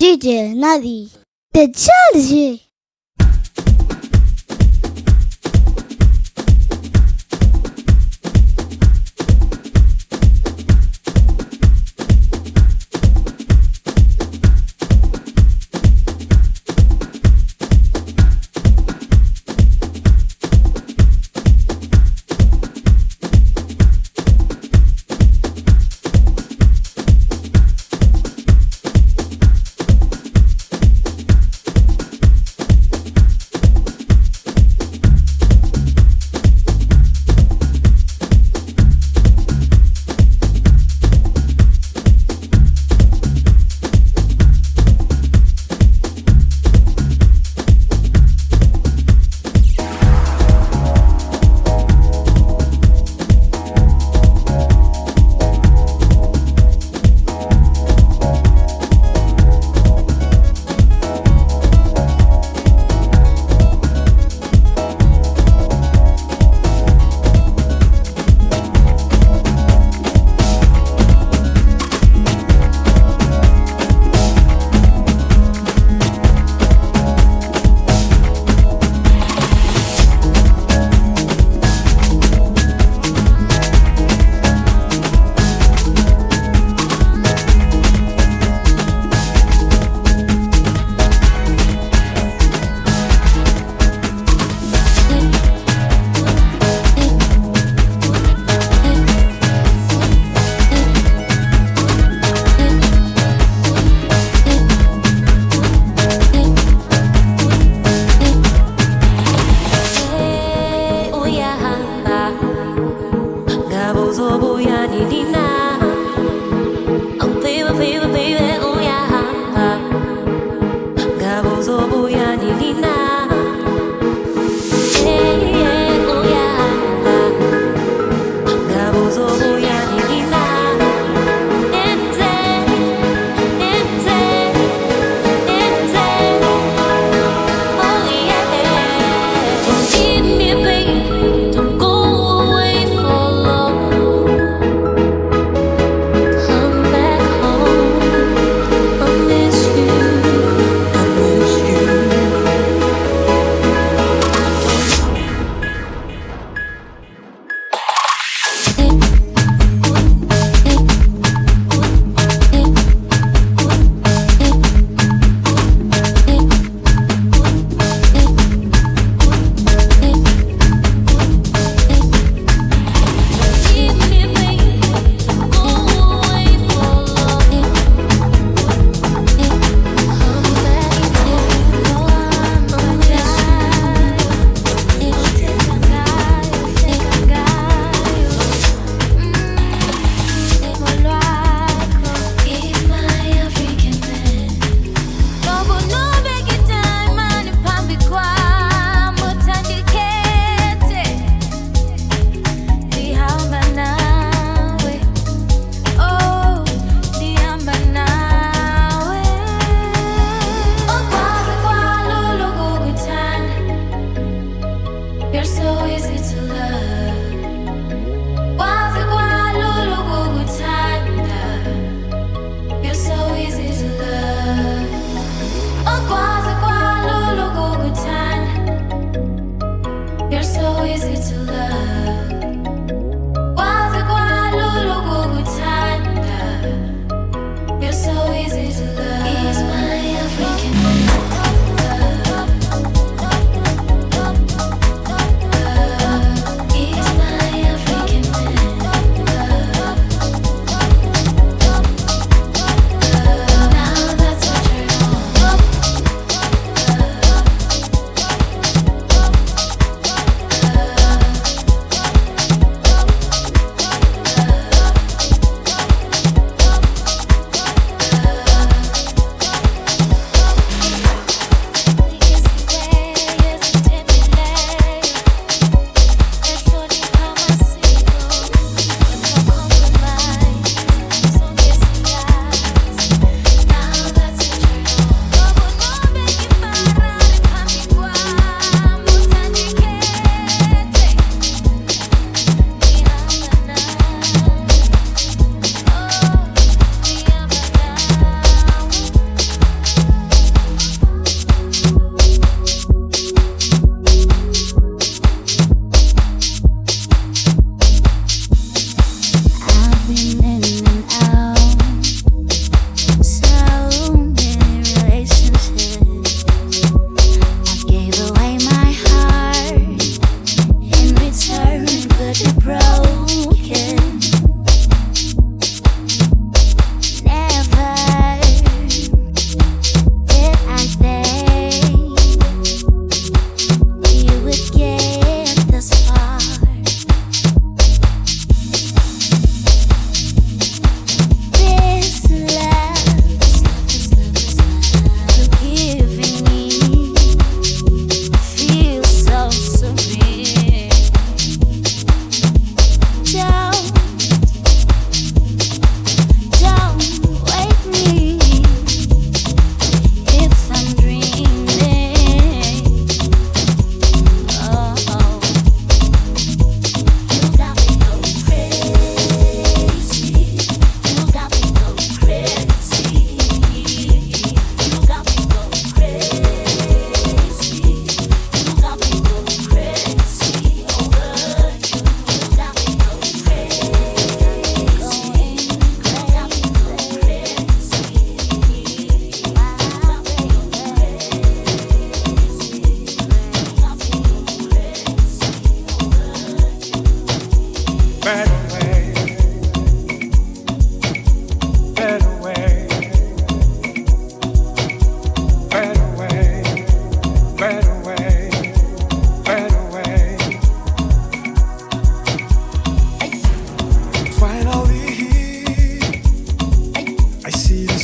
DJ Nalee, the judge. Come back home.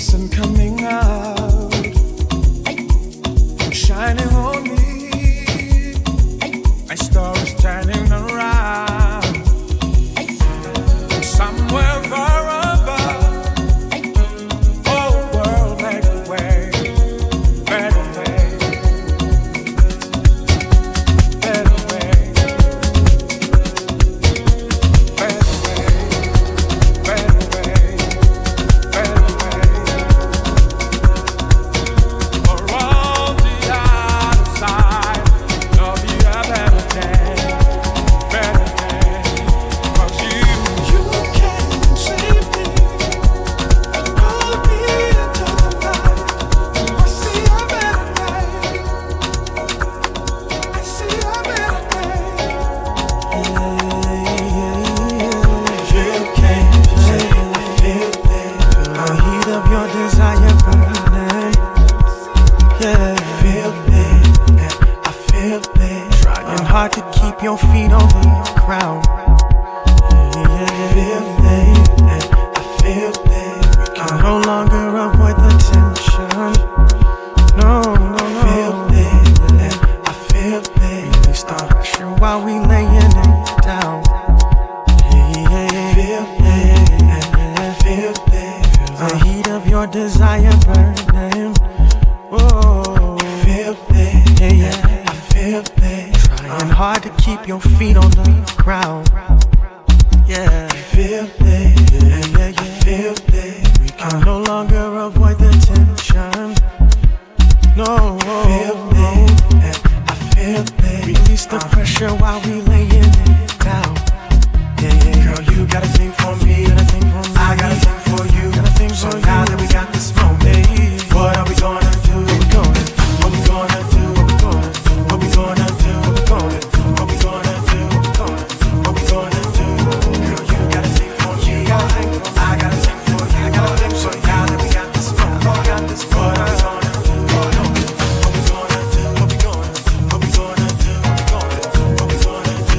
sun coming out, shining on me. My star is shining around. Somewhere far above, oh world, make a way, better way, better way, better way, better way, better way. For all the other side, there'll be a better day, better day. 'Cause you can save me, pull me into the light. I see a better day, I see a better day. You can save me, I feel it. The heat of your desire burning. Yeah, I feel it, yeah, I feel it. Trying hard to keep your feet on the ground. Yeah, I feel it, yeah, I feel it. We can no longer avoid the tension. No, no, no. I feel it, yeah, I feel it. Release the pressure while we laying it down. Yeah, I feel it, yeah, I feel it. The heat of your desire burning. Whoa, I feel it, yeah, yeah, I feel it. Trying hard to keep your feet on the ground. Yeah, I feel it, yeah, yeah, yeah, I feel it. We can no longer avoid the tension. No, I feel it, yeah, I feel it. Release the pressure while we laying it down. Yeah, yeah, girl, you got a thing for me, I got a thing for you. So now that we got this moment, what are we gonna do? What we gonna do? What we gonna do? What we gonna do? What we gonna do? What we gonna do? Girl, you got a thing for me, I got a thing for you. So now that we got this moment, what are we gonna do? What we gonna do? What we gonna do? What we gonna do? What we gonna do? What we gonna do?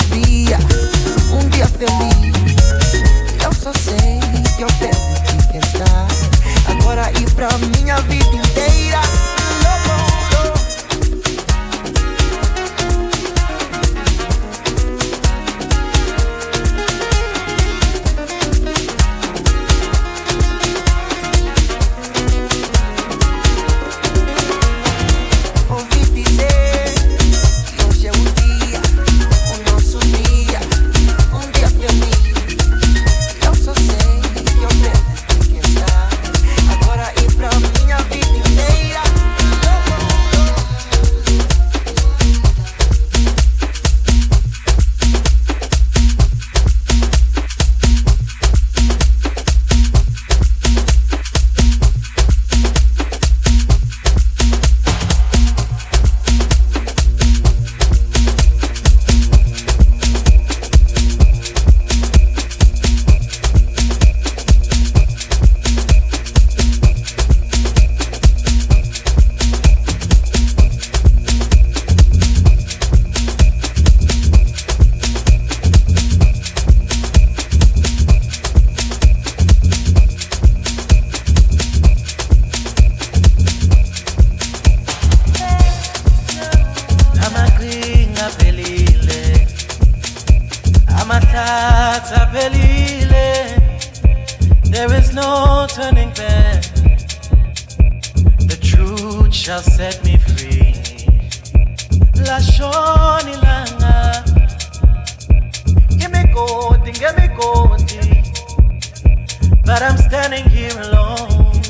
dia, dia feliz. Eu só sei que eu tenho que tentar. Agora e pra minha vida inteira. There is no turning back. The truth shall set me free. La shoni langa. Give me gold, but I'm standing here alone,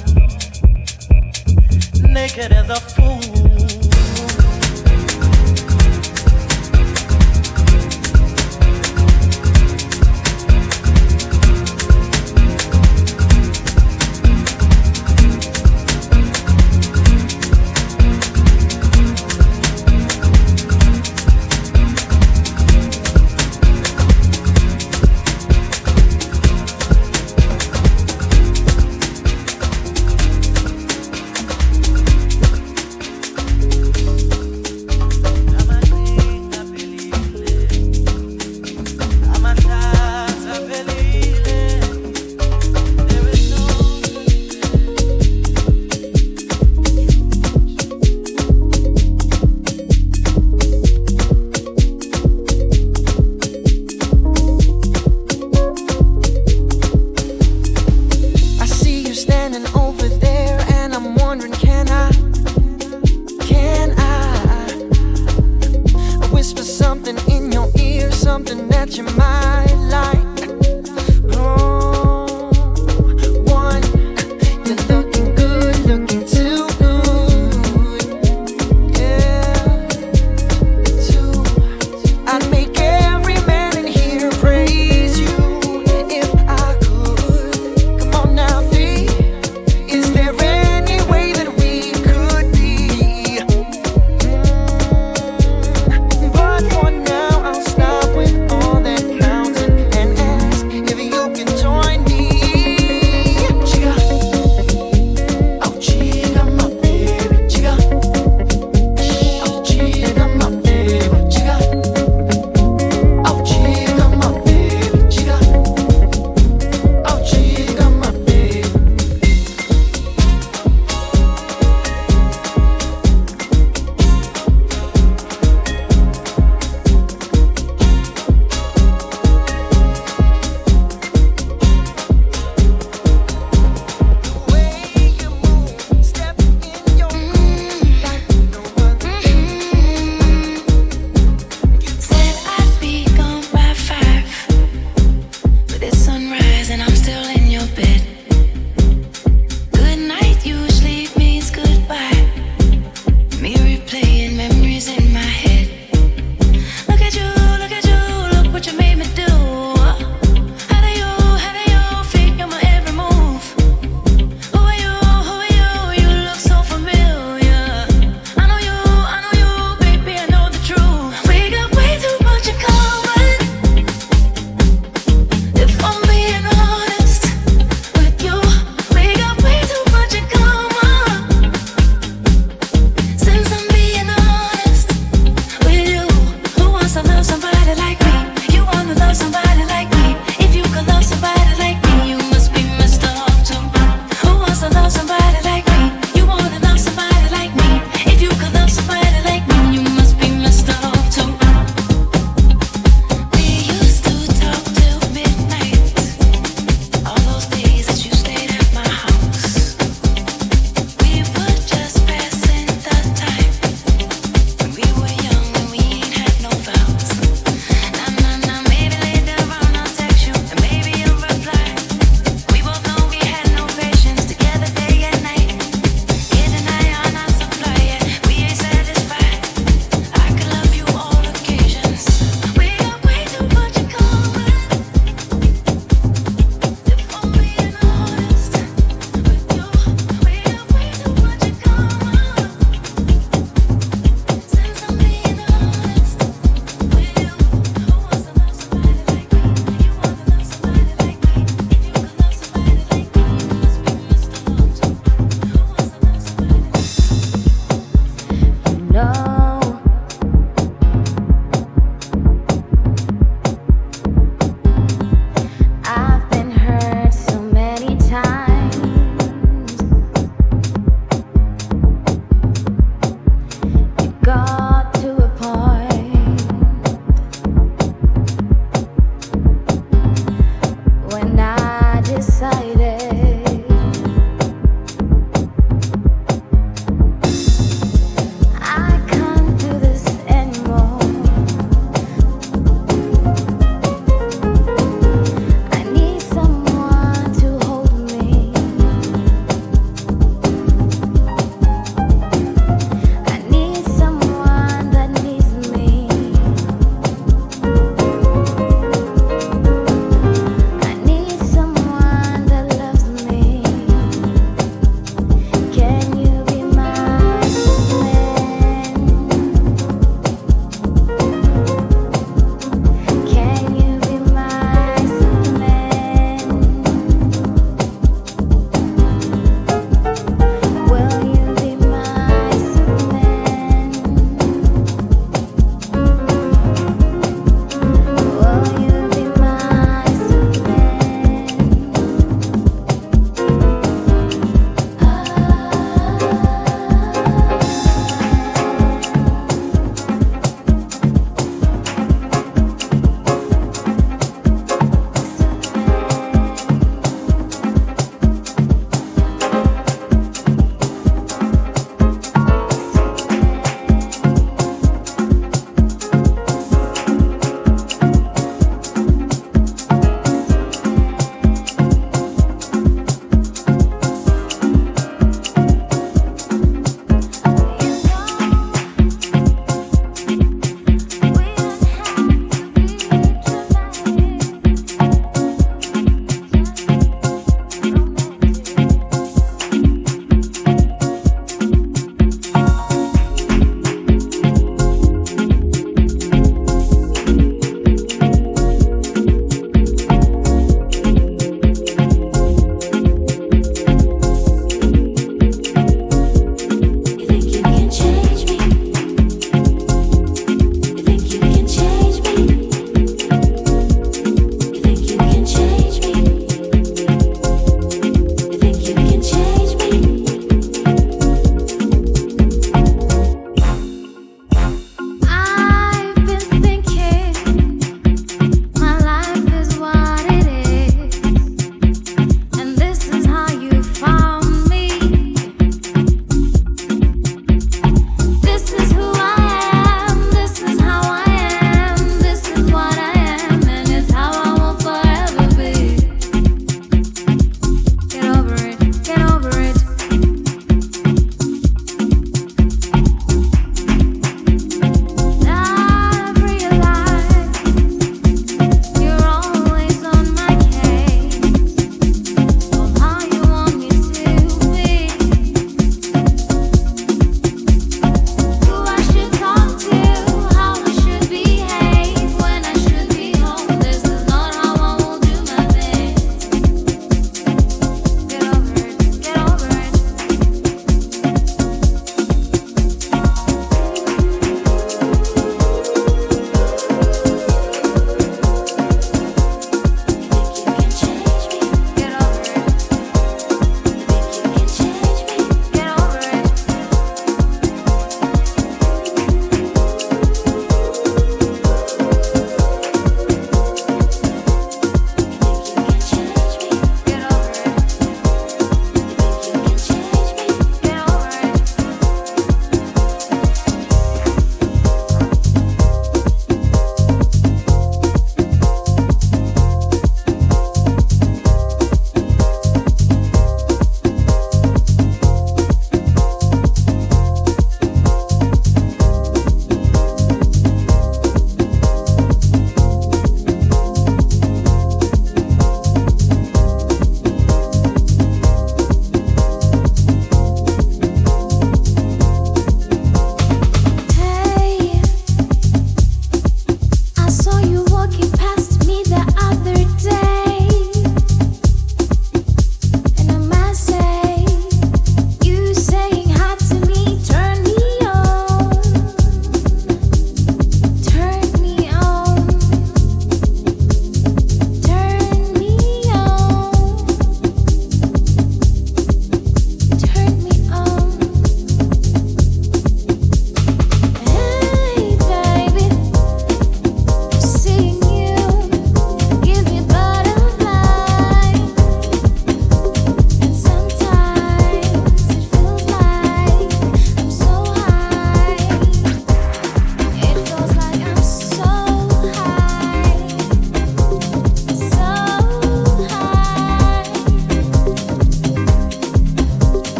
naked as a fool.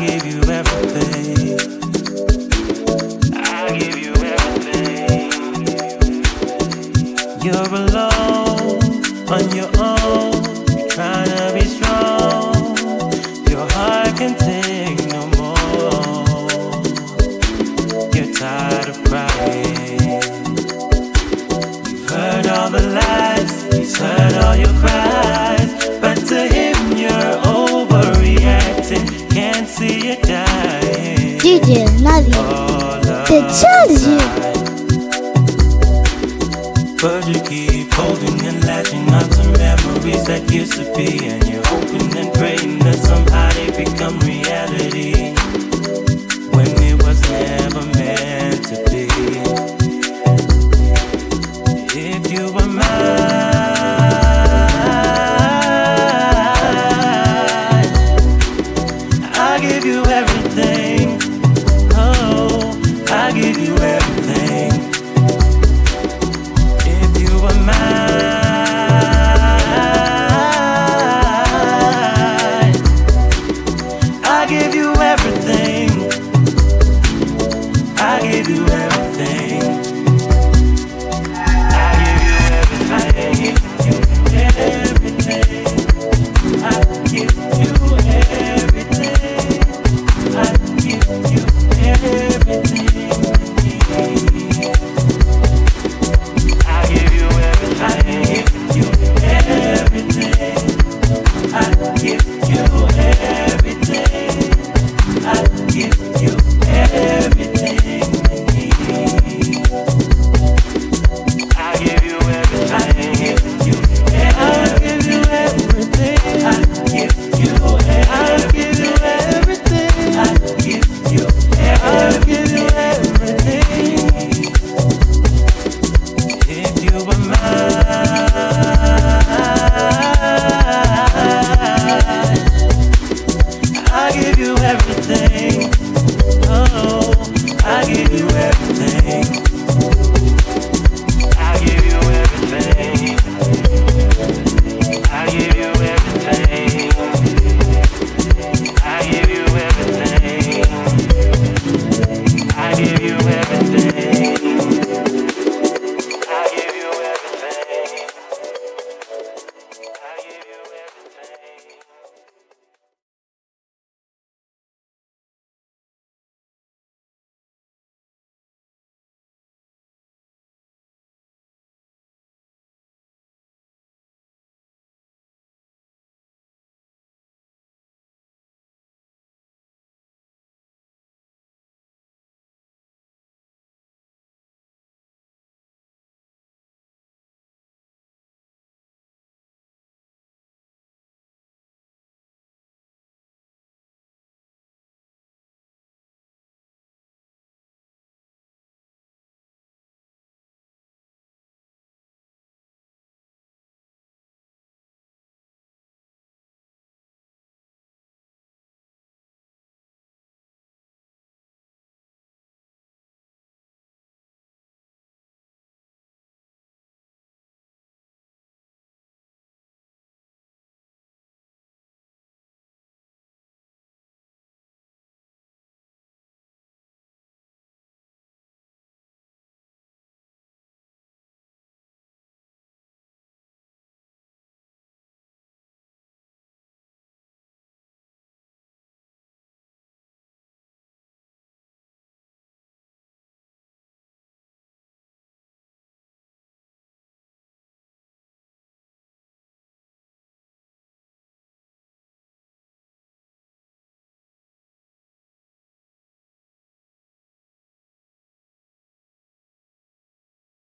give you everything. I give you everything. You're alone, on your own, you're trying to be strong. Your heart can take no more. You're tired of crying. You've heard all the lies, he's heard all your cries, but to him you're overreacting. Can't see you dying. DJ Nalee, the judge. But you keep holding and latching on to memories that used to be, and you're hoping and praying that somehow they become reality when it was never meant to be. If you were mine, I give you everything. Oh, I give you everything. If you were mine, I give you everything. I give you everything. I give you everything. Everything. I give you everything. I give you everything. I give you everything. I give you everything. I give you everything. I give you everything. I give you everything. I give you everything. I give you everything. If you were mine, I give you everything. Oh, I give you everything.